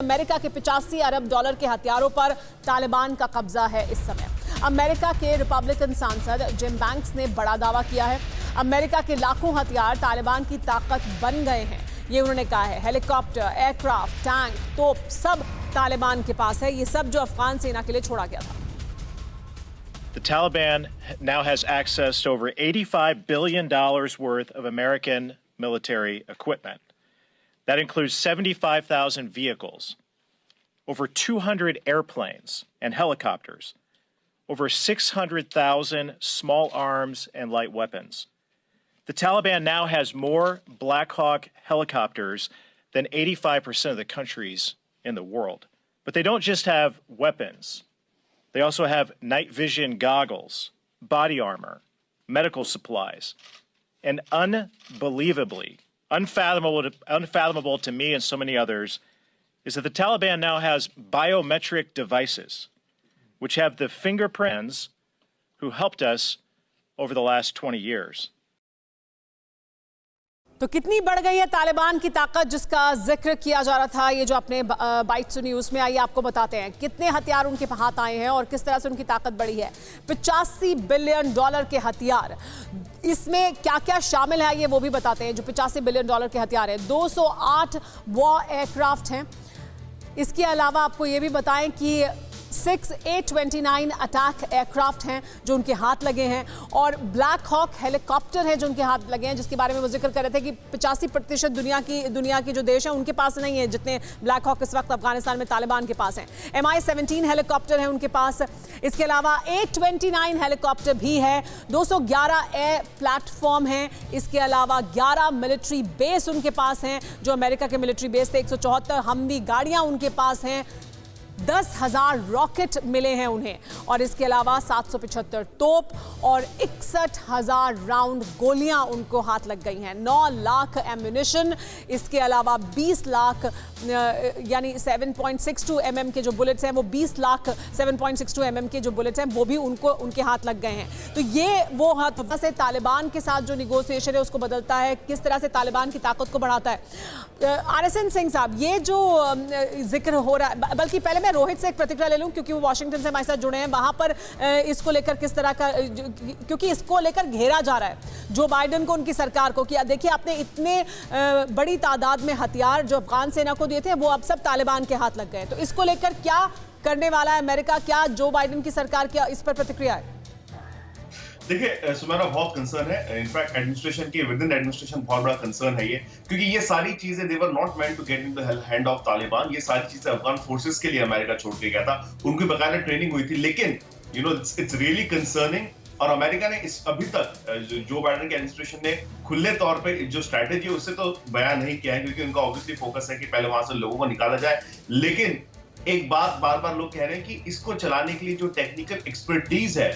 America के 85 अरब dollar के हथियारों पर तालिबान का कब्जा है इस समय। अमेरिका के रिपब्लिकन सांसद जिम बैंक्स ने बड़ा दावा किया है। अमेरिका के लाखों हथियार तालिबान की ताकत बन गए हैं, ये उन्होंने कहा है। हेलीकॉप्टर, एयरक्राफ्ट, टैंक, तोप सब तालिबान के पास है। ये सब जो अफगान सेना के लिए छोड़ा गया था। The Taliban now has access to over $85 billion worth of American military equipment. That includes 75,000 vehicles, over 200 airplanes and helicopters, over 600,000 small arms and light weapons. The Taliban now has more Black Hawk helicopters than 85% of the countries in the world. But they don't just have weapons. They also have night vision goggles, body armor, medical supplies, and unfathomable to me and so many others is that the Taliban now has biometric devices which have the fingerprints who helped us over the last 20 years. तो कितनी बढ़ गई है तालिबान की ताकत जिसका जिक्र किया जा रहा था। ये जो अपने बाइट्स न्यूज़ में आई, आपको बताते हैं कितने हथियार उनके हाथ आए हैं और किस तरह से उनकी ताकत बढ़ी है। 85 बिलियन डॉलर के हथियार, इसमें क्या क्या शामिल है ये वो भी बताते हैं। जो 85 बिलियन डॉलर के हथियार है, 208 वॉर एयरक्राफ्ट हैं। इसके अलावा आपको ये भी बताएं कि 6 A-29 अटैक एयरक्राफ्ट हैं जो उनके हाथ लगे हैं, और ब्लैक हॉक हेलीकॉप्टर है जो उनके हाथ लगे हैं, जिसके बारे में वो जिक्र कर रहे थे कि 85% दुनिया की जो देश है उनके पास नहीं है जितने ब्लैक हॉक इस वक्त अफगानिस्तान में तालिबान के पास हैं। MI-17 हेलीकॉप्टर है उनके पास। इसके अलावा A-29 हेलीकॉप्टर भी है। 211 एयर प्लेटफॉर्म हैं। इसके अलावा 11 मिलिट्री बेस उनके पास हैं जो अमेरिका के मिलिट्री बेस थे। 174 हमवी गाड़ियां उनके पास हैं। 10,000 रॉकेट मिले हैं उन्हें, और इसके अलावा 775 तोप और 61,000 राउंड गोलियां उनको हाथ लग गई हैं। 9 लाख एम्यूनिशन, इसके अलावा 20 लाख यानी 7.62 mm के जो बुलेट्स हैं वो 20 लाख 7.62 mm के जो बुलेट्स हैं वो भी उनके हाथ लग गए हैं। तो ये वो हाथ से तालिबान के साथ जो निगोसिएशन है उसको बदलता है, किस तरह से तालिबान की ताकत को बढ़ाता है। RSN सिंह साहब, ये जो जिक्र हो रहा है, बल्कि पहले मैं रोहित से एक प्रतिक्रिया ले लूं क्योंकि वो वाशिंगटन से हमारे साथ जुड़े हैं। वहां पर इसको लेकर किस तरह का, क्योंकि इसको लेकर घेरा जा रहा है जो बाइडेन को, उनकी सरकार को, कि देखिए आपने इतने बड़ी तादाद में हथियार जो अफगान सेना को दिए थे वो अब सब तालिबान के हाथ लग गए। तो इसको लेकर क्या करने वाला है अमेरिका, क्या जो बाइडेन की सरकार, क्या इस पर प्रतिक्रिया है? देखिए सुमेरा, बहुत कंसर्न है। इनफैक्ट एडमिनिस्ट्रेशन की, विद इन एडमिनिस्ट्रेशन बहुत बड़ा कंसर्न है ये, क्योंकि ये सारी चीजें they were not meant to get in the hand of Taliban. ये सारी चीजें अफगान फोर्सेस के लिए अमेरिका छोड़ के गया था, उनकी बकायदा ट्रेनिंग हुई थी। लेकिन you know it's really concerning, और अमेरिका ने इस अभी तक जो बाइडेन की एडमिनिस्ट्रेशन ने खुले तौर पे जो स्ट्रैटेजी है उससे तो बयान नहीं किया है, क्योंकि उनका ऑब्वियसली फोकस है कि पहले वहां से लोगों को निकाला जाए। लेकिन एक बात बार बार लोग कह रहे हैं कि इसको चलाने के लिए जो टेक्निकल एक्सपर्टीज है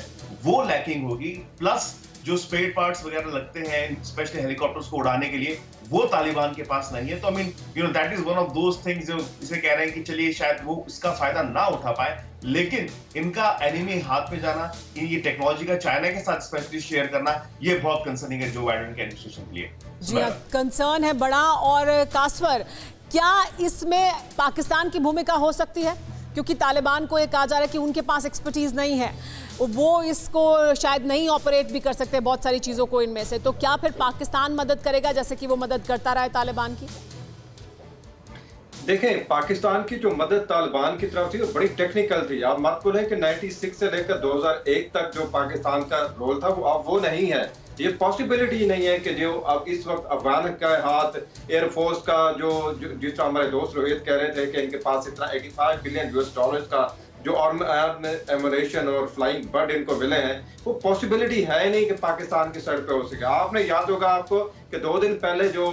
वो लैकिंग होगी, प्लस जो स्पेयर पार्ट्स वगैरह लगते हैं स्पेशली हेलीकॉप्टर्स को उड़ाने के लिए वो तालिबान के पास नहीं है। तो I mean you know that is one of those things जो इसे कह रहे हैं कि चलिए शायद वो इसका फायदा ना उठा पाए, लेकिन इनका एनिमी हाथ में जाना, ये टेक्नोलॉजी का चाइना के साथ स्पेशली शेयर करना, ये बहुत कंसर्निंग है जो बाइडेन के एडमिनिस्ट्रेशन के लिए। जी हाँ, कंसर्न है बड़ा। और कासवर, क्या इसमें पाकिस्तान की भूमिका हो सकती है? क्योंकि तालिबान को ये कहा जा रहा है कि उनके पास एक्सपर्टीज नहीं है, वो इसको शायद नहीं ऑपरेट भी कर सकते बहुत सारी चीज़ों को इनमें से। तो क्या फिर पाकिस्तान mदद करेगा जैसे कि वो मदद करता रहा है तालिबान की? देखें, पाकिस्तान की जो मदद तालिबान की तरफ थी वो बड़ी टेक्निकल थी। आप मत भूलें कि 96 से लेकर 2001 तक जो पाकिस्तान का रोल था वो अब वो नहीं है। ये पॉसिबिलिटी नहीं है कि जो अब इस वक्त अफगान का हाथ एयरफोर्स का जिस तरह हमारे दोस्त रोहित कह रहे थे कि इनके पास इतना 85 बिलियन US डॉलर्स का जो एमुनेशन और फ्लाइंग बर्ड इनको मिले हैं, वो पॉसिबिलिटी है नहीं कि पाकिस्तान की साइड पे हो सके। आपने याद होगा आपको कि 2 दिन पहले जो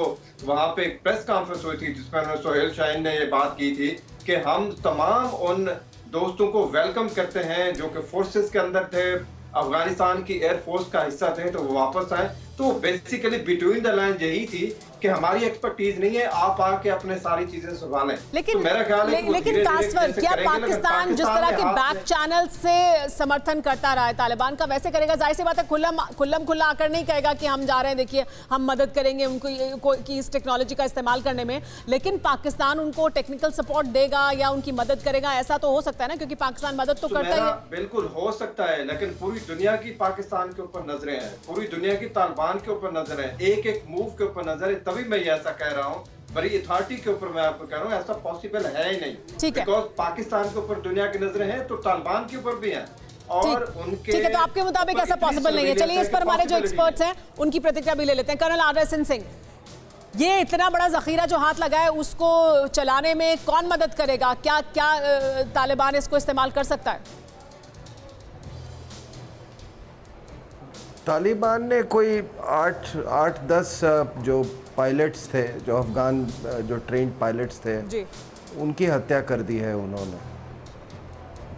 वहां पे एक प्रेस कॉन्फ्रेंस हुई थी जिसमें सोहेल शाहीन ने ये बात की थी कि हम तमाम उन दोस्तों को वेलकम करते हैं जो कि फोर्सेस के अंदर थे, अफगानिस्तान की एयरफोर्स का हिस्सा थे, तो वो वापस आए तो बेसिकली बिटवीन द लाइन यही थी कि हमारी एक्सपर्टीज नहीं है, आप आके अपने सारी चीजें संभालें। लेकिन तो मेरा ख्याल है लेकिन कासवर, क्या पाकिस्तान जिस तरह के बैक चैनल से समर्थन करता रहा है तालिबान का, वैसे करेगा? जाहिर सी बात है, खुल्ला आकर नहीं कहेगा कि हम जा रहे हैं, देखिए हम मदद करेंगे उनको की इस टेक्नोलॉजी का इस्तेमाल करने में, लेकिन पाकिस्तान उनको टेक्निकल सपोर्ट देगा या उनकी मदद करेगा, ऐसा तो हो सकता है ना, क्योंकि पाकिस्तान मदद तो करता ही है। बिल्कुल हो सकता है, लेकिन पूरी दुनिया की पाकिस्तान के ऊपर नजरें हैं, पूरी दुनिया की तालिबान के ऊपर नजर है, एक एक मूव के ऊपर नजर है, तभी मैं ये ऐसा कह रहा हूँ। बड़ी अथॉरिटी के ऊपर मैं आपको कह रहा हूँ, ऐसा पॉसिबल है ही नहीं। ठीक है, बिकॉज पाकिस्तान के ऊपर दुनिया की नजरें हैं, तो तालिबान के ऊपर भी हैं। और उनके ठीक है, तो आपके मुताबिक ऐसा पॉसिबल नहीं है। चलिए इस पर हमारे जो एक्सपर्ट्स हैं उनकी प्रतिक्रिया भी ले लेते हैं। कर्नल आर.एस.एन. सिंह, ये इतना बड़ा जखीरा जो हाथ लगा है, उसको चलाने में कौन मदद करेगा? क्या क्या तालिबान इसको इस्तेमाल कर सकता है? तालिबान ने कोई 8-10 जो पायलट्स थे, जो अफगान जो ट्रेंड पायलट्स थे जी, उनकी हत्या कर दी है उन्होंने,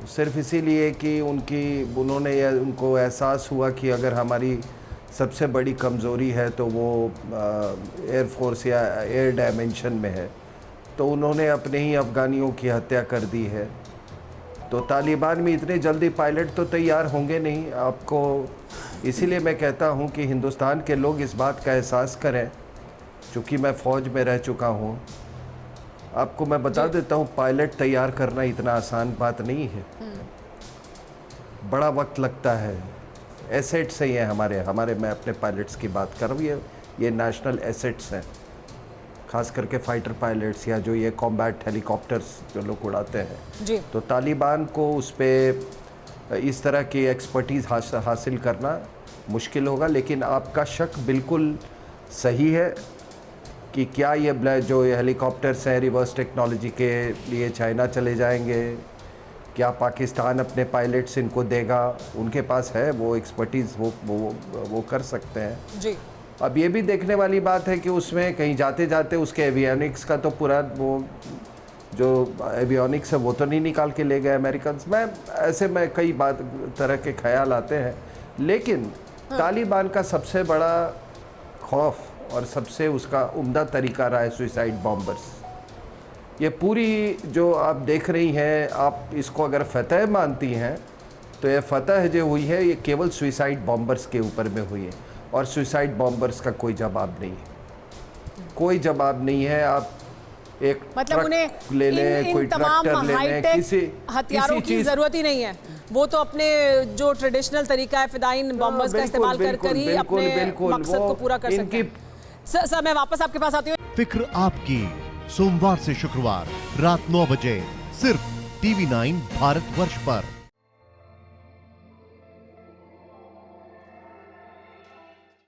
सिर्फ इसीलिए कि उनको एहसास हुआ कि अगर हमारी सबसे बड़ी कमज़ोरी है तो वो एयरफोर्स या एयर डायमेंशन में है, तो उन्होंने अपने ही अफ़गानियों की हत्या कर दी है। तो तालिबान में इतने जल्दी पायलट तो तैयार होंगे नहीं आपको। इसीलिए मैं कहता हूं कि हिंदुस्तान के लोग इस बात का एहसास करें, चूँकि मैं फ़ौज में रह चुका हूं। आपको मैं बता देता हूं, पायलट तैयार करना इतना आसान बात नहीं है, बड़ा वक्त लगता है। एसेट्स हैं हमारे मैं अपने पायलट्स की बात कर रहा हूँ, ये नेशनल एसेट्स हैं, खास करके फाइटर पायलट्स या जो ये कॉम्बैट हेलीकॉप्टर्स जो लोग उड़ाते हैं जी। तो तालिबान को उस पर इस तरह की एक्सपर्टीज़ हासिल करना मुश्किल होगा। लेकिन आपका शक बिल्कुल सही है कि क्या ये जो हेलीकॉप्टर्स हैं रिवर्स टेक्नोलॉजी के लिए चाइना चले जाएंगे, क्या पाकिस्तान अपने पायलट्स इनको देगा? उनके पास है वो एक्सपर्टीज़, वो कर सकते हैं जी। अब ये भी देखने वाली बात है कि उसमें कहीं जाते जाते उसके एवियोनिक्स का तो पूरा वो जो एवियोनिक्स है वो तो नहीं निकाल के ले गए अमेरिकन। में कई तरह के ख्याल आते हैं, लेकिन तालिबान का सबसे बड़ा खौफ और सबसे उसका उम्दा तरीका रहा है सुसाइड बॉम्बर्स। ये पूरी जो आप देख रही हैं, आप इसको अगर फतह मानती हैं तो ये फतह जो हुई है ये केवल सुसाइड बॉम्बर्स के ऊपर में हुई है, और सुसाइड बॉम्बर्स का कोई जवाब नहीं है, कोई जवाब नहीं है। आप एक मतलब उन्हें ले लें, कोई ट्रैक्टर ले लें, किसी हथियारों की जरूरत ही नहीं है, वो तो अपने जो ट्रेडिशनल तरीका है फिदाइन बॉम्बर्स का इस्तेमाल कर ही अपने मकसद को पूरा कर सकते हैं। सर मैं वापस आपके पास आती हूँ। फिक्र आपकी, सोमवार से शुक्रवार रात 9 बजे सिर्फ TV9 भारतवर्ष पर।